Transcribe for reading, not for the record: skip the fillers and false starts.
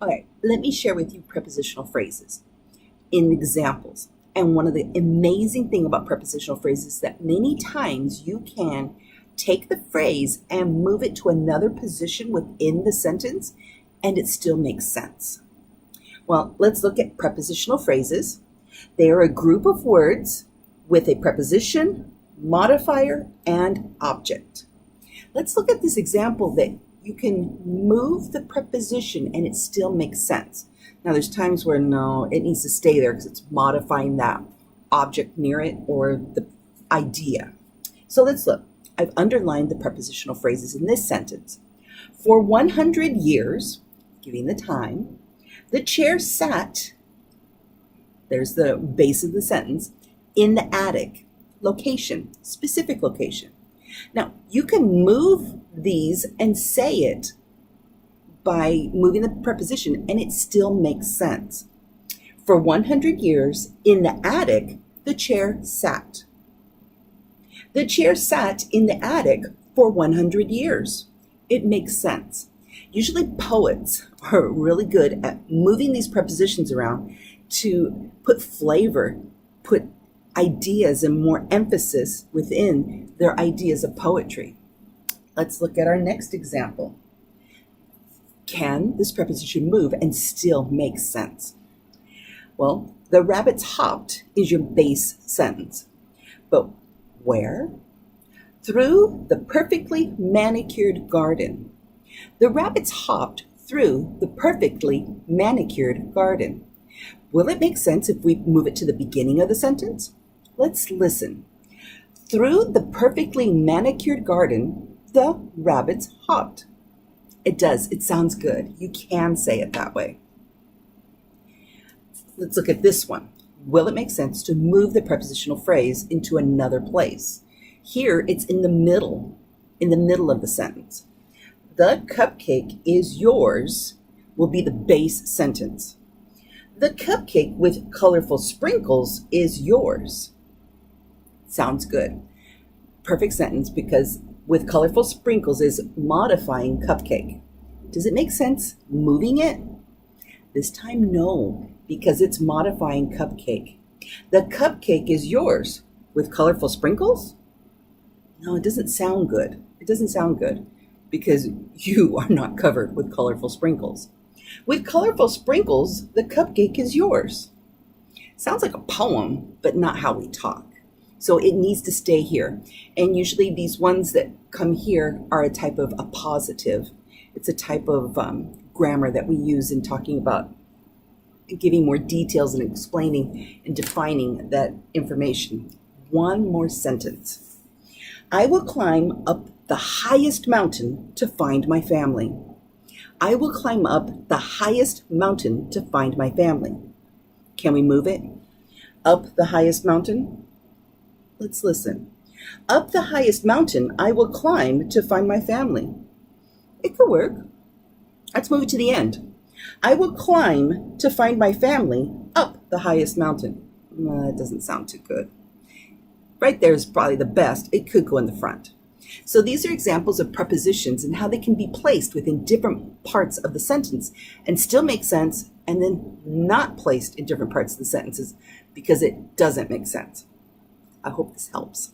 All right, let me share with you prepositional phrases in examples. And one of the amazing thing about prepositional phrases is that many times you can take the phrase and move it to another position within the sentence and it still makes sense. Well, let's look at prepositional phrases. They are a group of words with a preposition, modifier, and object. Let's look at this example that you can move the preposition and it still makes sense. Now there's times where no, it needs to stay there because it's modifying that object near it or the idea. So let's look. I've underlined the prepositional phrases in this sentence. For 100 years, giving the time, the chair sat, there's the base of the sentence, in the attic. Location, specific location. Now, you can move these and say it by moving the preposition and it still makes sense. For 100 years, in the attic, the chair sat. The chair sat in the attic for 100 years. It makes sense. Usually poets are really good at moving these prepositions around to put flavor, put ideas and more emphasis within their ideas of poetry. Let's look at our next example. Can this preposition move and still make sense? Well, the rabbits hopped is your base sentence. But where? Through the perfectly manicured garden. The rabbits hopped through the perfectly manicured garden. Will it make sense if we move it to the beginning of the sentence? Let's listen. Through the perfectly manicured garden, the rabbits hopped. It does. It sounds good. You can say it that way. Let's look at this one. Will it make sense to move the prepositional phrase into another place? Here, it's in the middle of the sentence. The cupcake is yours will be the base sentence. The cupcake with colorful sprinkles is yours. Sounds good. Perfect sentence because with colorful sprinkles is modifying cupcake. Does it make sense moving it? This time, no, because it's modifying cupcake. The cupcake is yours with colorful sprinkles? No, it doesn't sound good. It doesn't sound good because you are not covered with colorful sprinkles. With colorful sprinkles, the cupcake is yours. Sounds like a poem, but not how we talk. So it needs to stay here. And usually these ones that come here are a type of appositive. It's a type of grammar that we use in talking about giving more details and explaining and defining that information. One more sentence. I will climb up the highest mountain to find my family. I will climb up the highest mountain to find my family. Can we move it? Up the highest mountain? Let's listen. Up the highest mountain I will climb to find my family. It could work. Let's move it to the end. I will climb to find my family up the highest mountain. That doesn't sound too good. Right there is probably the best. It could go in the front. So these are examples of prepositions and how they can be placed within different parts of the sentence and still make sense and then not placed in different parts of the sentences because it doesn't make sense. I hope this helps.